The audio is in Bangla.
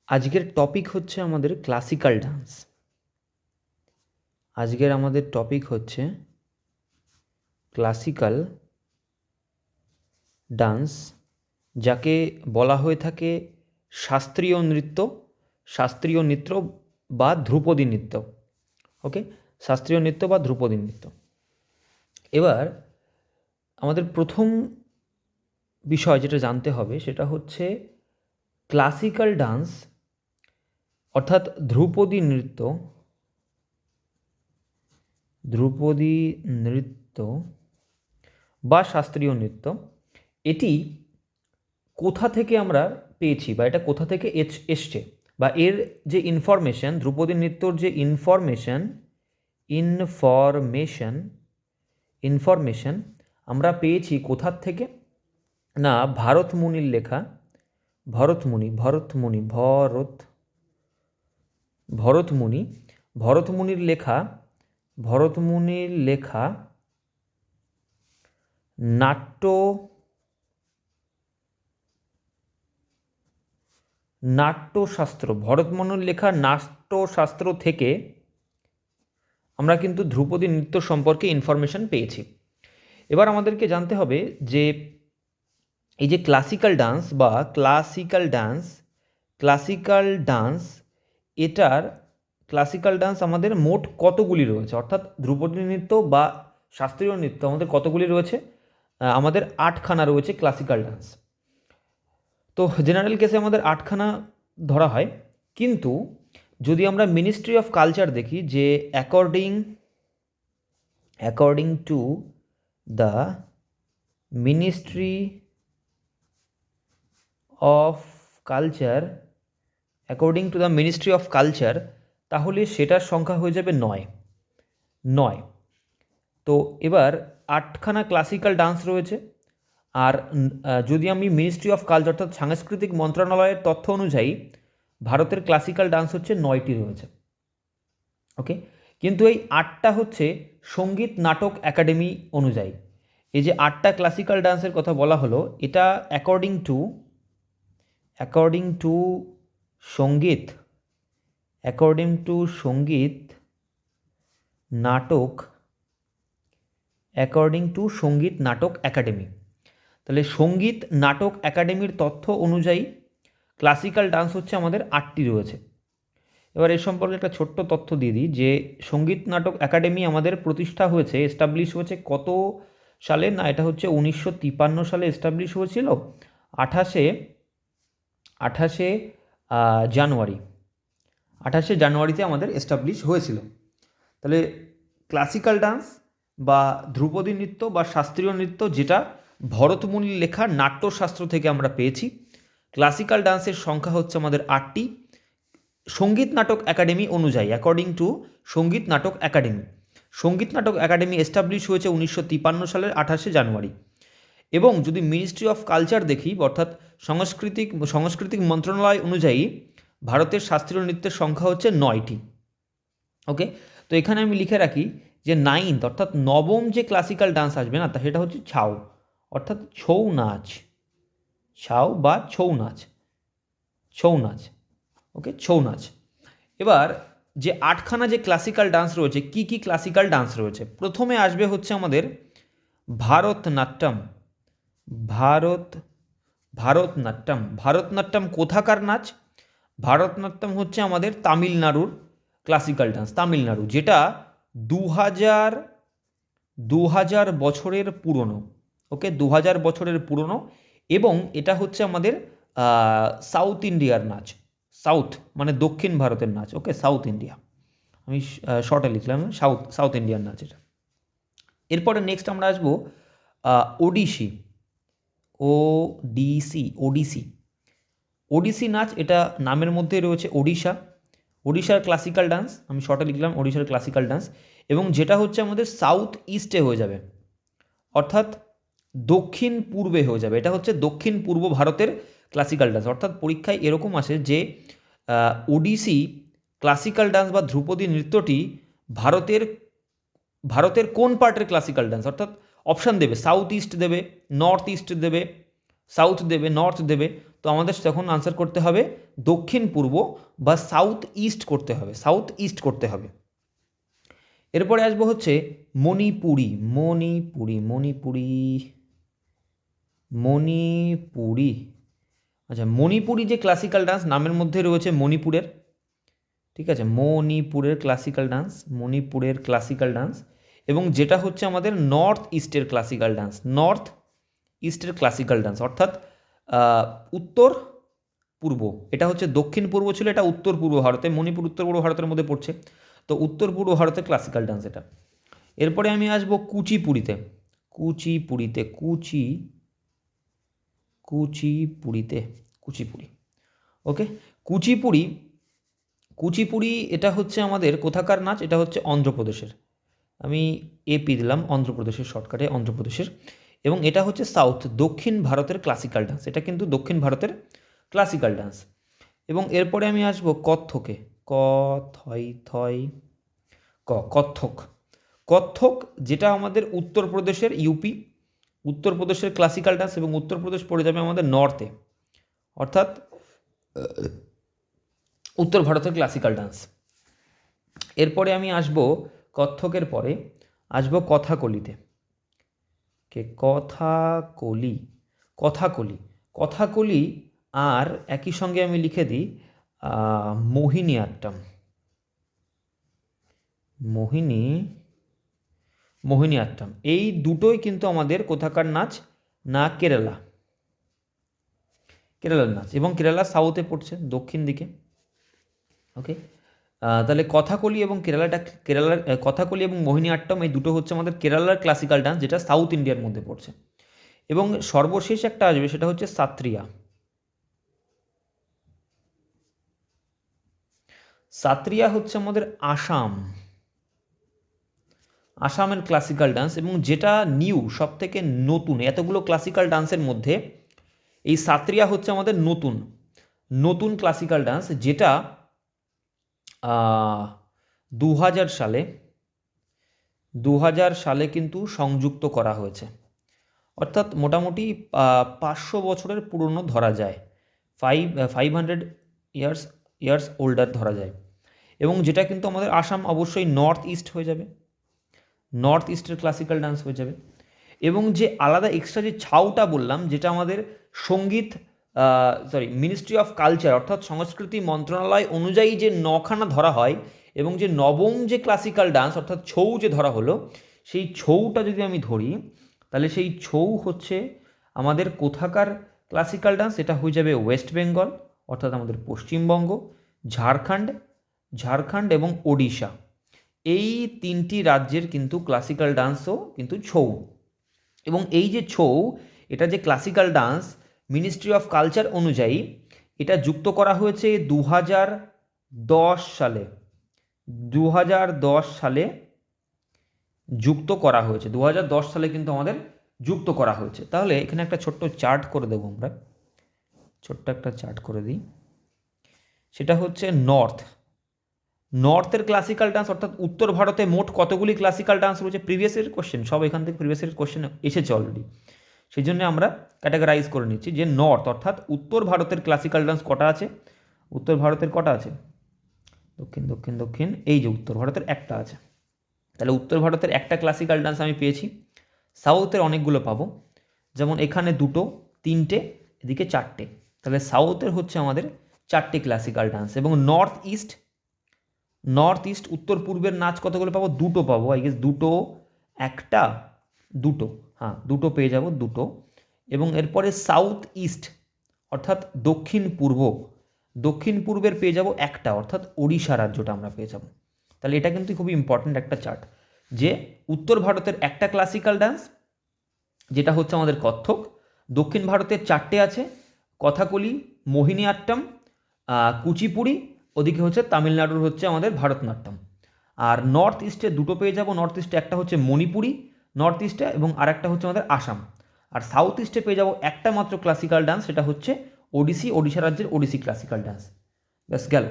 আজকের টপিক হচ্ছে আমাদের ক্লাসিক্যাল ডান্স। আজকের আমাদের টপিক হচ্ছে ক্লাসিক্যাল ডান্স, যাকে বলা হয়ে থাকে শাস্ত্রীয় নৃত্য বা ধ্রুপদী নৃত্য। ওকে, শাস্ত্রীয় নৃত্য বা ধ্রুপদী নৃত্য। এবার আমাদের প্রথম বিষয় যেটা জানতে হবে সেটা হচ্ছে ক্লাসিক্যাল ডান্স অর্থাৎ ধ্রুপদী নৃত্য বা শাস্ত্রীয় নৃত্য, এটি কোথা থেকে আমরা পেয়েছি বা এটা কোথা থেকে এসছে, বা এর যে ইনফরমেশন, ধ্রুপদী নৃত্যর যে ইনফরমেশন আমরা পেয়েছি কোথার থেকে? না, ভরতমুনির লেখা ভরতমুনির লেখা নাট্যশাস্ত্র থেকে আমরা কিন্তু ধ্রুপদী নৃত্য সম্পর্কে ইনফরমেশন পেয়েছি। এবার আমাদেরকে জানতে হবে যে এই যে ক্লাসিক্যাল ডান্স আমাদের মোট কতগুলি রয়েছে, অর্থাৎ ধ্রুপদী নৃত্য বা শাস্ত্রীয় নৃত্য আমাদের কতগুলি রয়েছে? আমাদের 8খানা রয়েছে ক্লাসিক্যাল ডান্স। তো জেনারেল কেসে আমাদের 8খানা ধরা হয়, কিন্তু যদি আমরা মিনিস্ট্রি অফ কালচার দেখি, যে according to the ministry of culture, তাহলে সেটার সংখ্যা হয়ে যাবে 9। তো এবার 8খানা ক্লাসিক্যাল ডান্স রয়েছে, আর যদি আমি মিনিস্ট্রি অফ কালচার অর্থাৎ সাংস্কৃতিক মন্ত্রণালয়ের তথ্য অনুযায়ী ভারতের ক্লাসিক্যাল ডান্স হচ্ছে 9টি রয়েছে। ওকে, কিন্তু এই 8টা হচ্ছে সঙ্গীত নাটক একাডেমি অনুযায়ী। এই যে 8টা ক্লাসিক্যাল ডান্সের কথা বলা হলো, এটা অ্যাকর্ডিং টু সঙ্গীত নাটক একাডেমি। তাহলে সঙ্গীত নাটক একাডেমির তথ্য অনুযায়ী ক্লাসিক্যাল ডান্স হচ্ছে আমাদের 8টি রয়েছে। এবার এর সম্পর্কে একটা ছোট্ট তথ্য দিয়ে দিই, যে সঙ্গীত নাটক একাডেমি আমাদের প্রতিষ্ঠা হয়েছে, এস্টাবলিশ হয়েছে কত সালে? না, এটা হচ্ছে 1953 সালে এস্টাবলিশ হয়েছিল, 28শে জানুয়ারিতে আমাদের এস্টাবলিশ হয়েছিল। তাহলে ক্লাসিক্যাল ডান্স বা ধ্রুপদী নৃত্য বা শাস্ত্রীয় নৃত্য, যেটা ভরতমুনির লেখা নাট্যশাস্ত্র থেকে আমরা পেয়েছি, ক্লাসিক্যাল ডান্সের সংখ্যা হচ্ছে আমাদের 8টি সঙ্গীত নাটক একাডেমি অনুযায়ী, অ্যাকর্ডিং টু সঙ্গীত নাটক একাডেমি এস্টাবলিশ হয়েছে 1953 সালের 28শে জানুয়ারি। এবং যদি মিনিস্ট্রি অফ কালচার দেখি, অর্থাৎ সাংস্কৃতিক মন্ত্রণালয় অনুযায়ী ভারতের শাস্ত্রীয় নৃত্যের সংখ্যা হচ্ছে 9টি। ওকে, তো এখানে আমি লিখে রাখি যে 9th অর্থাৎ নবম যে ক্লাসিক্যাল ডান্স আসবে না, তা সেটা হচ্ছে ছাউ, অর্থাৎ ছৌ নাচ। ওকে, ছৌ নাচ। এবার যে 8খানা যে ক্লাসিক্যাল ডান্স রয়েছে, কি কি ক্লাসিক্যাল ডান্স রয়েছে? প্রথমে আসবে হচ্ছে আমাদের ভারতনাট্যম কোথাকার নাচ? ভারতনাট্যম হচ্ছে আমাদের তামিলনাড়ুর ক্লাসিক্যাল ডান্স, যেটা 2000 বছরের পুরনো। ওকে, 2000 বছরের পুরনো, এবং এটা হচ্ছে আমাদের সাউথ ইন্ডিয়ার নাচ, সাউথ মানে দক্ষিণ ভারতের নাচ। ওকে, সাউথ ইন্ডিয়া, আমি শর্টে লিখলাম সাউথ ইন্ডিয়ান নাচ এটা। এরপরে নেক্সট আমরা আসবো ওডিসি নাচ। এটা নামের মধ্যে রয়েছে ওড়িশার ক্লাসিক্যাল ডান্স, আমি শর্টে লিখলাম ওড়িশার ক্লাসিক্যাল ডান্স, এবং যেটা হচ্ছে আমাদের সাউথ ইস্টে হয়ে যাবে, অর্থাৎ দক্ষিণ পূর্বে হয়ে যাবে। এটা হচ্ছে দক্ষিণ পূর্ব ভারতের ক্লাসিক্যাল ডান্স। অর্থাৎ পরীক্ষায় এরকম আসে যে ওডিসি ক্লাসিক্যাল ডান্স বা ধ্রুপদী নৃত্যটি ভারতের কোন পার্টের ক্লাসিক্যাল ডান্স? অর্থাৎ অপশান দেবে, সাউথ ইস্ট দেবে, নর্থ ইস্ট দেবে, সাউথ দেবে, নর্থ দেবে, তো আমাদের তখন আনসার করতে হবে দক্ষিণ পূর্ব বা সাউথ ইস্ট করতে হবে, সাউথ ইস্ট করতে হবে। এরপরে আসবো হচ্ছে মণিপুরি, মণিপুরি, মণিপুরি, মণিপুরি। আচ্ছা, মণিপুরি যে ক্লাসিক্যাল ডান্স নামের মধ্যে রয়েছে মণিপুরের, ঠিক আছে, মণিপুরের ক্লাসিক্যাল ডান্স, মণিপুরের ক্লাসিক্যাল ডান্স, এবং যেটা হচ্ছে আমাদের নর্থ ইস্টের ক্লাসিক্যাল ডান্স, নর্থ ইস্টের ক্লাসিক্যাল ডান্স, অর্থাৎ উত্তর পূর্ব, এটা হচ্ছে দক্ষিণ পূর্ব ছিল, এটা উত্তর পূর্ব ভারতে, মণিপুর উত্তর পূর্ব ভারতের মধ্যে পড়ছে, তো উত্তর পূর্ব ভারতের ক্লাসিক্যাল ডান্স এটা। এরপরে আমি আসবো কুচিপুড়িতে, কুচিপুড়িতে, কুচিপুড়িতে, কুচিপুড়ি। ওকে, কুচিপুড়ি, কুচিপুড়ি এটা হচ্ছে আমাদের কোথাকার নাচ, এটা হচ্ছে অন্ধ্রপ্রদেশের, আমি এপি দিলাম, অন্ধ্রপ্রদেশের, শর্টকাটে অন্ধ্রপ্রদেশের, এবং এটা হচ্ছে সাউথ, দক্ষিণ ভারতের ক্লাসিক্যাল ডান্স, এটা কিন্তু দক্ষিণ ভারতের ক্লাসিক্যাল ডান্স। এবং এরপরে আমি আসবো কত্থকে, কত্থক, কত্থক যেটা আমাদের উত্তরপ্রদেশের, ইউপি উত্তরপ্রদেশের ক্লাসিক্যাল ডান্স, এবং উত্তরপ্রদেশ পড়ে যাবে আমাদের নর্থে, অর্থাৎ উত্তর ভারতের ক্লাসিক্যাল ডান্স। এরপরে আমি আসবো কত্থকের পরে আসবো কথাকলিতে, কথাকলি, কথাকলি, কথাকলি, আর একই সঙ্গে আমি লিখে দিই মোহিনীআট্টম, মোহিনীআট্টম, এই দুটোই কিন্তু আমাদের কোথাকার নাচ না কেরালার নাচ, এবং কেরালা সাউথে পড়ছে, দক্ষিণ দিকে। ওকে, তাহলে কথাকলি এবং কেরালার কথাকলি এবং মোহিনীআট্টম, এই দুটো হচ্ছে আমাদের কেরালার ক্লাসিক্যাল ডান্স, যেটা সাউথ ইন্ডিয়ার মধ্যে পড়ছে। এবং সর্বশেষ একটা আসবে, সেটা হচ্ছে সাত্রিয়া, সাত্রিয়া হচ্ছে আমাদের আসামের ক্লাসিক্যাল ডান্স, এবং যেটা নিউ, সব থেকে নতুন এতগুলো ক্লাসিক্যাল ডান্সের মধ্যে এই সাত্রিয়া হচ্ছে আমাদের নতুন ক্লাসিক্যাল ডান্স, যেটা 2000 সালে কিন্তু সংযুক্ত করা হয়েছে, অর্থাৎ মোটামুটি 500 বছরের পুরনো ধরা যায়, 500 ইয়ার্স ওল্ডার ধরা যায়, এবং যেটা কিন্তু আমাদের আসাম অবশ্যই নর্থ ইস্ট হয়ে যাবে, নর্থ ইস্টের ক্লাসিক্যাল ডান্স হয়ে যাবে। এবং যে আলাদা এক্সট্রা যে ছাউটা বললাম, যেটা আমাদের সঙ্গীত মিনিস্ট্রি অফ কালচার, অর্থাৎ সংস্কৃতি মন্ত্রণালয় অনুযায়ী যে 9খানা ধরা হয়, এবং যে নবম যে ক্লাসিক্যাল ডান্স অর্থাৎ ছৌ যে ধরা হলো, সেই ছৌটা যদি আমি ধরি, তাহলে সেই ছৌ হচ্ছে আমাদের কোথাকার ক্লাসিক্যাল ডান্স, এটা হয়ে যাবে ওয়েস্ট বেঙ্গল, অর্থাৎ আমাদের পশ্চিমবঙ্গ, ঝাড়খণ্ড এবং ওড়িশা, এই 3টি রাজ্যের কিন্তু ক্লাসিক্যাল ডান্সও কিন্তু ছৌ। এবং এই যে ছৌ, এটা যে classical dance ministry of culture অনুযায়ী এটা যুক্ত করা হয়েছে 2010 সালে, 2010 সালে যুক্ত করা হয়েছে, 2010 সালে কিন্তু আমাদের যুক্ত করা হয়েছে। তাহলে এখানে একটা ছোট্ট চার্ট করে দেবো আমরা, ছোট্ট একটা চার্ট করে দিই, সেটা হচ্ছে নর্থের ক্লাসিক্যাল ডান্স, অর্থাৎ উত্তর ভারতে মোট কতগুলি ক্লাসিক্যাল ডান্স রয়েছে, প্রিভিয়াস ইয়ার কোশ্চেন, সব এখান থেকে প্রিভিয়াস ইয়ার কোশ্চেন এসেছে অলরেডি, সেই জন্য আমরা ক্যাটাগরাইজ করে নিচ্ছি যে নর্থ অর্থাৎ উত্তর ভারতের ক্লাসিক্যাল ডান্স কটা আছে, উত্তর ভারতের কটা আছে, দক্ষিণ, এই যে উত্তর ভারতের একটা আছে, তাহলে উত্তর ভারতের একটা ক্লাসিক্যাল ডান্স আমি পেয়েছি, সাউথের অনেকগুলো পাবো, যেমন এখানে 2, 3টে, এদিকে 4টে, তাহলে সাউথের হচ্ছে আমাদের 4টে ক্লাসিক্যাল ডান্স। এবং নর্থ ইস্ট উত্তর পূর্বের নাচ কতগুলো পাবো, 2টো পাবো, আই গেস 2টো, 1টা, 2টো, হ্যাঁ 2টো পেয়ে যাব, 2টো। এবং এরপরে সাউথ ইস্ট অর্থাৎ দক্ষিণ পূর্বের পেয়ে যাব 1টা, অর্থাৎ ওড়িশা রাজ্যটা আমরা পেয়ে যাব। তাহলে এটা কিন্তু খুবই ইম্পর্ট্যান্ট একটা চার্ট, যে উত্তর ভারতের একটা ক্লাসিক্যাল ডান্স যেটা হচ্ছে আমাদের কত্থক, দক্ষিণ ভারতের 4টে আছে, কথাকলি, মোহিনীআট্টম, কুচিপুড়ি, ওদিকে হচ্ছে তামিলনাড়ুর হচ্ছে আমাদের ভারতনাট্যম। আর নর্থ ইস্টে 2টো পেয়ে যাব, নর্থ ইস্টে একটা হচ্ছে মণিপুরি নর্থ ইস্টে, এবং আরেকটা হচ্ছে আমাদের আসাম। আর সাউথ ইস্টে পেয়ে যাব একটা মাত্র ক্লাসিক্যাল ডান্স, সেটা হচ্ছে ওড়িশা রাজ্যের ওড়িশি ক্লাসিক্যাল ডান্স। ব্যাস গেল।